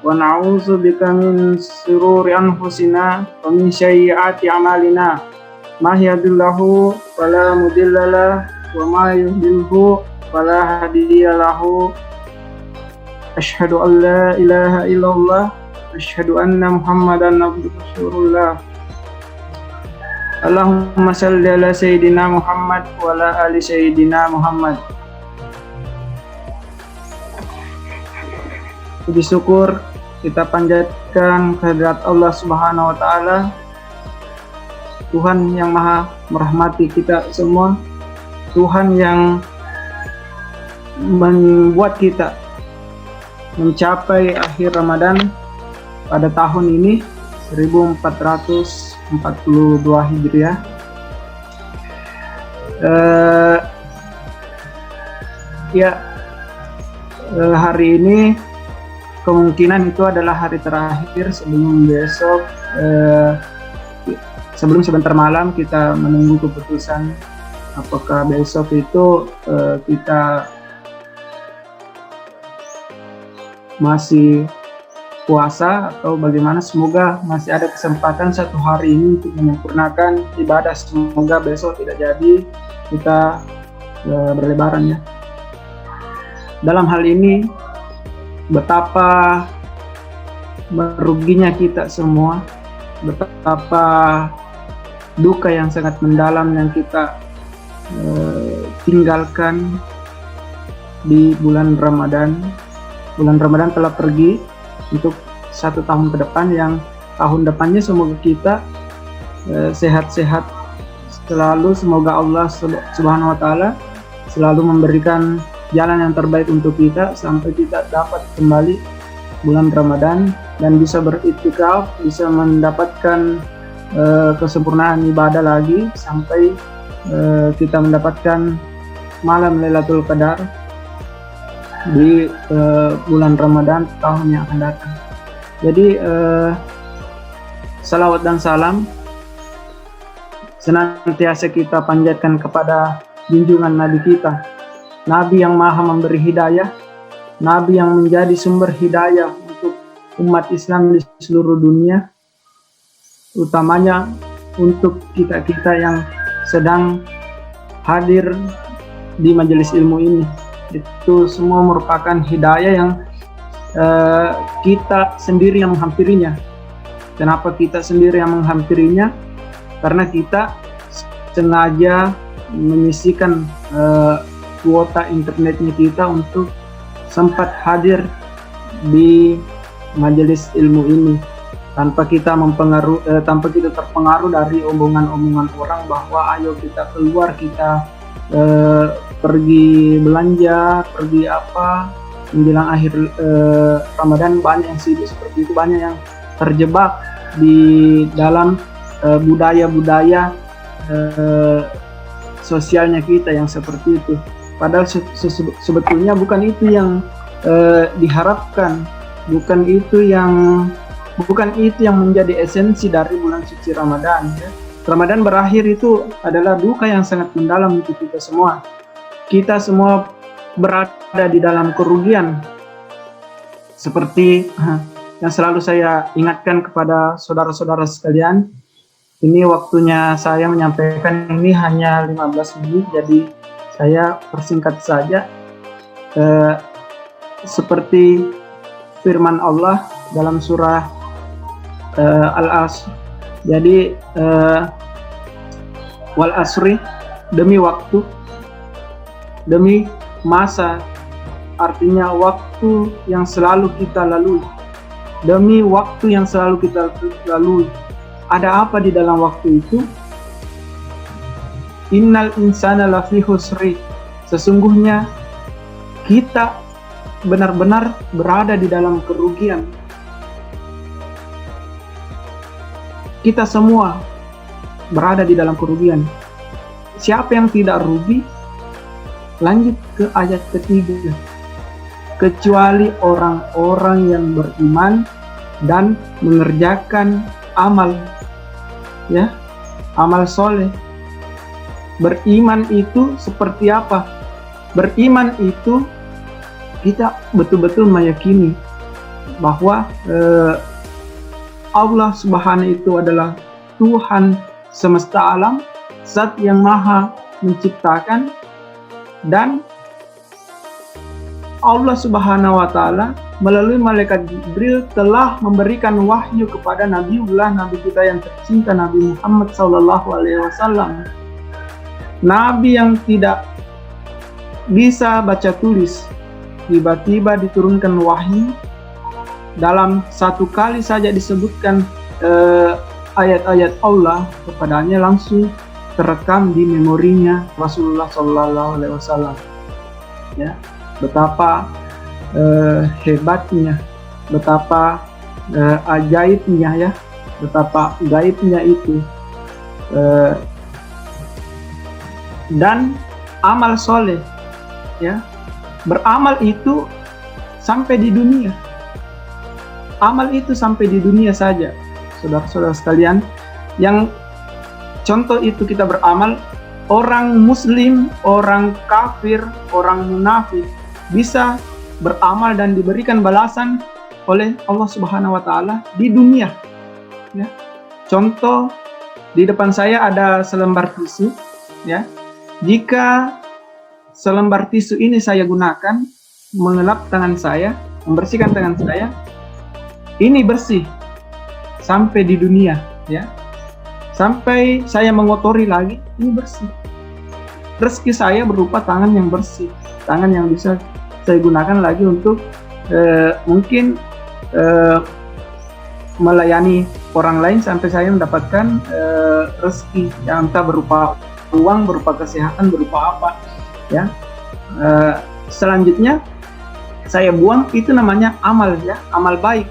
ونعوذ بك من شرور أنفسنا ومن سيئات أعمالنا ما يهد الله فلا مضل له وما يضلل فلا هادي له أشهد أن لا إله إلا الله أشهد أن محمدا عبده ورسوله اللهم صل على سيدنا محمد وعلى آل سيدina Muhammad. Puji syukur kita panjatkan kehadirat Allah Subhanahu wa taala, Tuhan yang Maha merahmati kita semua, Tuhan yang membuat kita mencapai akhir Ramadan pada tahun ini 1442 Hijriah. Hari ini kemungkinan itu adalah hari terakhir sebelum besok, sebelum sebentar malam kita menunggu keputusan apakah besok itu kita masih puasa atau bagaimana. Semoga masih ada kesempatan satu hari ini untuk menyempurnakan ibadah. Semoga besok tidak jadi kita berlebaran ya. Dalam hal ini betapa meruginya kita semua, betapa duka yang sangat mendalam yang kita tinggalkan di bulan Ramadan. Bulan Ramadan telah pergi untuk 1 tahun ke depan, yang tahun depannya semoga kita sehat-sehat selalu. Semoga Allah Subhanahu wa taala selalu memberikan jalan yang terbaik untuk kita sampai kita dapat kembali bulan Ramadan dan bisa beriktikaf, bisa mendapatkan kesempurnaan ibadah lagi sampai kita mendapatkan malam Lailatul Qadar di bulan Ramadan tahun yang akan datang. Jadi salawat dan salam senantiasa kita panjatkan kepada junjungan Nabi kita, Nabi yang maha memberi hidayah, Nabi yang menjadi sumber hidayah untuk umat Islam di seluruh dunia, utamanya untuk kita-kita yang sedang hadir di majelis ilmu ini. Itu semua merupakan hidayah yang kita sendiri yang menghampirinya. Kenapa kita sendiri yang menghampirinya? Karena kita sengaja menyisihkan kuota internetnya kita untuk sempat hadir di majelis ilmu ini tanpa kita terpengaruh dari omongan-omongan orang bahwa ayo kita keluar, kita pergi belanja, pergi apa menjelang akhir Ramadan. Banyak yang sibuk seperti itu, banyak yang terjebak di dalam budaya-budaya sosialnya kita yang seperti itu. Padahal sebetulnya bukan itu yang diharapkan, bukan itu yang menjadi esensi dari bulan suci Ramadan ya. Ramadan berakhir itu adalah duka yang sangat mendalam untuk kita semua. Kita semua berada di dalam kerugian. Seperti yang selalu saya ingatkan kepada saudara-saudara sekalian, ini waktunya saya menyampaikan ini hanya 15 menit, jadi saya persingkat saja. Seperti firman Allah dalam surah Al-Asr. Jadi wal asri, demi waktu, demi masa, artinya waktu yang selalu kita lalui, demi waktu yang selalu kita lalui. Ada apa di dalam waktu itu? Innal insana lafi husri, sesungguhnya kita benar-benar berada di dalam kerugian. Kita semua berada di dalam kerugian. Siapa yang tidak rugi? Lanjut ke ayat ketiga. Kecuali orang-orang yang beriman dan mengerjakan amal, ya, amal soleh. Beriman itu seperti apa? Beriman itu kita betul-betul meyakini bahwa Allah Subhanahu itu adalah Tuhan semesta alam, Zat yang maha menciptakan, dan Allah Subhanahu wa Ta'ala melalui malaikat Jibril telah memberikan wahyu kepada Nabi kita yang tercinta, Nabi Muhammad SAW. Nabi yang tidak bisa baca tulis, tiba-tiba diturunkan wahyu. Dalam satu kali saja disebutkan ayat-ayat Allah kepadanya, langsung terekam di memorinya Rasulullah SAW. Ya, betapa hebatnya, betapa ajaibnya, ya, betapa gaibnya itu. Dan amal soleh, ya, beramal itu sampai di dunia. Amal itu sampai di dunia saja, saudara-saudara sekalian. Yang contoh itu kita beramal, orang muslim, orang kafir, orang munafik bisa beramal dan diberikan balasan oleh Allah Subhanahu wa Ta'ala di dunia. Ya. Contoh, di depan saya ada selembar tisu, ya. Jika selembar tisu ini saya gunakan mengelap tangan saya, membersihkan tangan saya, ini bersih sampai di dunia, ya. Sampai saya mengotori lagi, ini bersih. Rezeki saya berupa tangan yang bersih, tangan yang bisa saya gunakan lagi untuk mungkin melayani orang lain sampai saya mendapatkan rezeki yang entah berupa uang, berupa kesehatan, berupa apa, ya. Selanjutnya saya buang, itu namanya amal, ya, amal baik.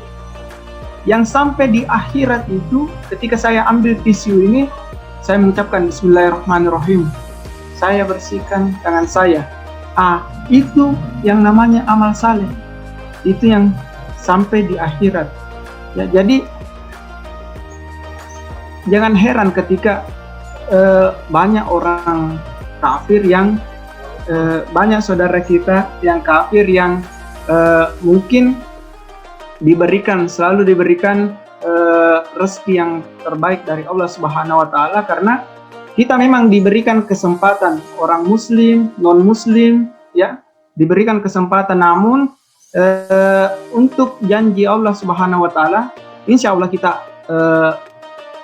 Yang sampai di akhirat itu, ketika saya ambil tisu ini, saya mengucapkan Bismillahirrahmanirrahim, saya bersihkan tangan saya. Itu yang namanya amal saleh. Itu yang sampai di akhirat. Ya, jadi jangan heran ketika banyak orang kafir yang banyak saudara kita yang kafir yang mungkin selalu diberikan rezeki yang terbaik dari Allah Subhanahu wa Ta'ala, karena kita memang diberikan kesempatan, orang muslim, non muslim, ya, diberikan kesempatan, namun untuk janji Allah Subhanahu wa Ta'ala, insya Allah kita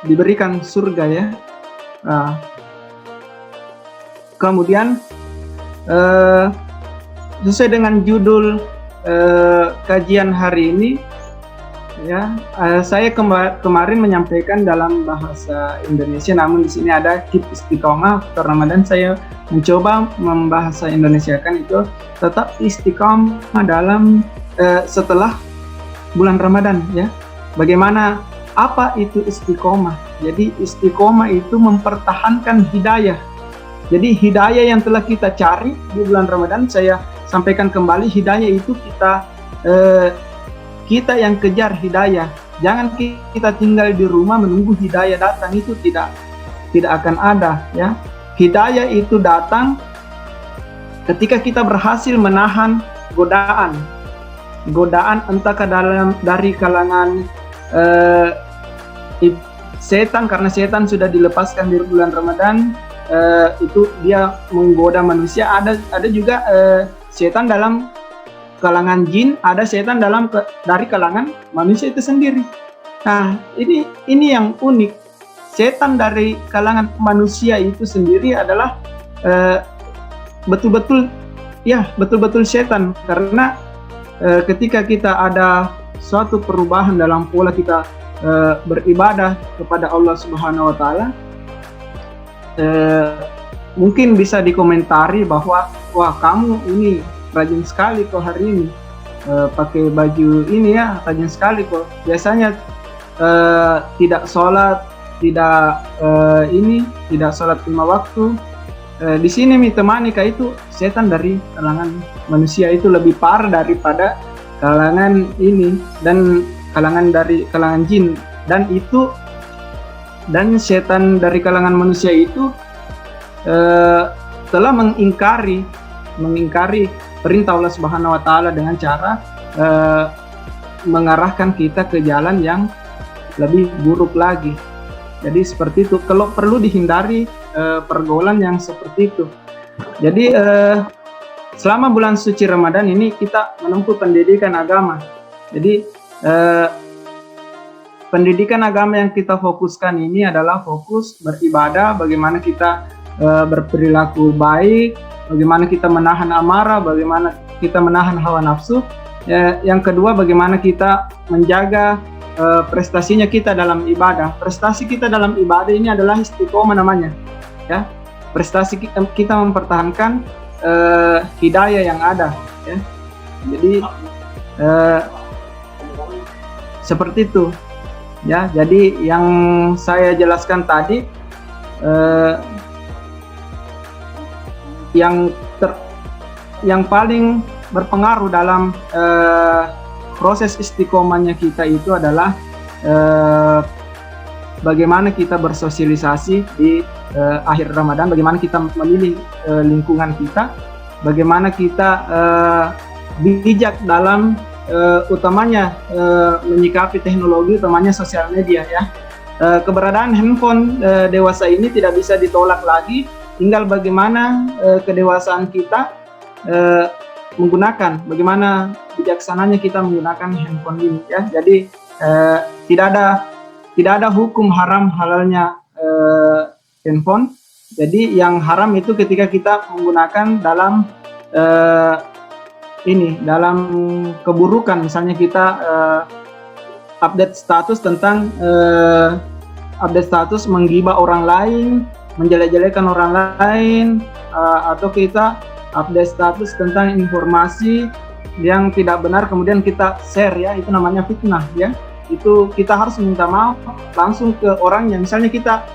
diberikan surga, ya. Kemudian sesuai dengan judul kajian hari ini, ya, saya kemarin menyampaikan dalam bahasa Indonesia, namun di sini ada Keep Istiqomah After Ramadan. Saya mencoba membahasa Indonesiakan itu, tetap istiqomah dalam setelah bulan Ramadan, ya. Bagaimana, apa itu istiqomah? Jadi istiqomah itu mempertahankan hidayah. Jadi hidayah yang telah kita cari di bulan Ramadan, saya sampaikan kembali, hidayah itu kita yang kejar hidayah. Jangan kita tinggal di rumah menunggu hidayah datang, itu tidak akan ada, ya. Hidayah itu datang ketika kita berhasil menahan godaan entah dari kalangan setan, karena setan sudah dilepaskan di bulan Ramadan. Itu dia menggoda manusia. Ada juga setan dalam kalangan jin, ada setan dari kalangan manusia itu sendiri. Nah, ini yang unik. Setan dari kalangan manusia itu sendiri adalah betul-betul setan, karena ketika kita ada suatu perubahan dalam pola kita beribadah kepada Allah Subhanahu wa Ta'ala, mungkin bisa dikomentari bahwa, wah, kamu ini rajin sekali kok hari ini, pakai baju ini, ya, rajin sekali kok. Biasanya tidak sholat, tidak sholat 5 waktu. Di sini temani kah, itu setan dari kalangan manusia, itu lebih parah daripada kalangan ini dan kalangan jin. Dan setan dari kalangan manusia itu telah mengingkari perintah Allah Subhanahu wa Ta'ala dengan cara mengarahkan kita ke jalan yang lebih buruk lagi. Jadi seperti itu, kalau perlu dihindari pergaulan yang seperti itu. Jadi selama bulan suci Ramadan ini kita menempuh pendidikan agama. Jadi pendidikan agama yang kita fokuskan ini adalah fokus beribadah, bagaimana kita berperilaku baik, bagaimana kita menahan amarah, bagaimana kita menahan hawa nafsu. Yang kedua, bagaimana kita menjaga prestasinya kita dalam ibadah. Prestasi kita dalam ibadah ini adalah istiqomah namanya, ya. Prestasi kita mempertahankan hidayah yang ada, ya. Jadi seperti itu, ya. Jadi yang saya jelaskan tadi, yang paling berpengaruh dalam proses istiqomahnya kita itu adalah bagaimana kita bersosialisasi di akhir Ramadan, bagaimana kita memilih lingkungan kita, bagaimana kita bijak dalam utamanya menyikapi teknologi, utamanya sosial media, ya. Keberadaan handphone dewasa ini tidak bisa ditolak lagi, tinggal bagaimana kedewasaan kita menggunakan, bagaimana bijaksananya kita menggunakan handphone ini, ya. Jadi tidak ada hukum haram halalnya handphone. Jadi yang haram itu ketika kita menggunakan dalam dalam keburukan, misalnya kita update status tentang update status menggibah orang lain, menjelek-jelekan orang lain, atau kita update status tentang informasi yang tidak benar kemudian kita share, ya, itu namanya fitnah, ya. Itu kita harus minta maaf langsung ke orang yang misalnya kita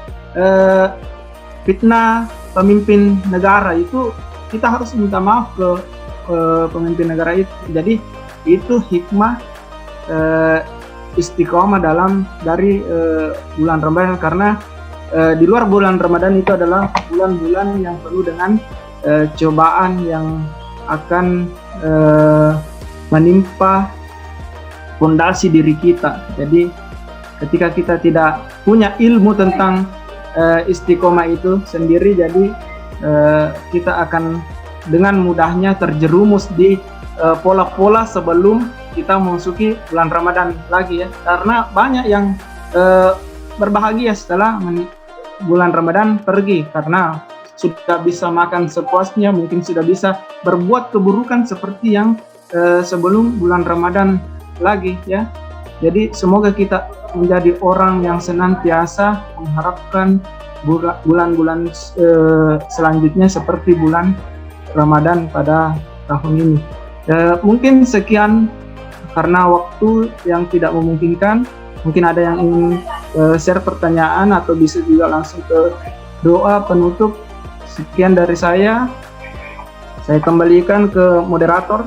fitnah pemimpin negara, itu kita harus minta maaf ke pemimpin negara itu. Jadi itu hikmah istiqomah dari bulan Ramadan, karena di luar bulan Ramadan itu adalah bulan-bulan yang penuh dengan cobaan yang akan menimpa fondasi diri kita. Jadi ketika kita tidak punya ilmu tentang istiqomah itu sendiri, jadi kita akan dengan mudahnya terjerumus di pola-pola sebelum kita memasuki bulan Ramadan lagi, ya. Karena banyak yang berbahagia setelah bulan Ramadan pergi, karena sudah bisa makan sepuasnya, mungkin sudah bisa berbuat keburukan seperti yang sebelum bulan Ramadan lagi, ya. Jadi semoga kita menjadi orang yang senantiasa mengharapkan bulan-bulan selanjutnya seperti bulan Ramadan pada tahun ini. Mungkin sekian, karena waktu yang tidak memungkinkan. Mungkin ada yang ingin share pertanyaan atau bisa juga langsung ke doa penutup. Sekian dari saya kembalikan ke moderator.